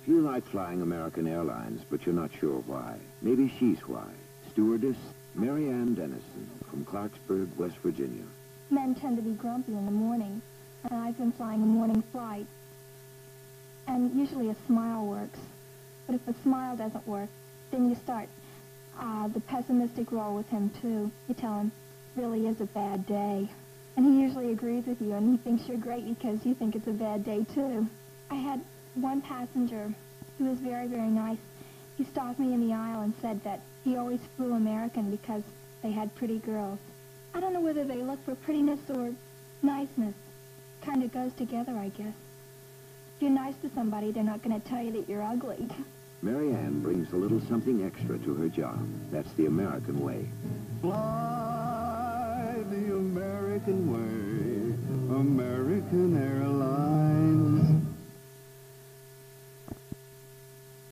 You like flying American Airlines, but you're not sure why. Maybe she's why. Stewardess Mary Ann Dennison from Clarksburg, West Virginia. Men tend to be grumpy in the morning, and I've been flying a morning flight. And usually a smile works. But if a smile doesn't work, then you start the pessimistic role with him, too. You tell him, really is a bad day. And he usually agrees with you, and he thinks you're great because you think it's a bad day, too. I had one passenger who was very, very nice. He stopped me in the aisle and said that he always flew American because they had pretty girls. I don't know whether they look for prettiness or niceness. Kind of goes together, I guess. If you're nice to somebody, they're not going to tell you that you're ugly. Mary Ann brings a little something extra to her job. That's the American way. Fly the American way, American Airlines.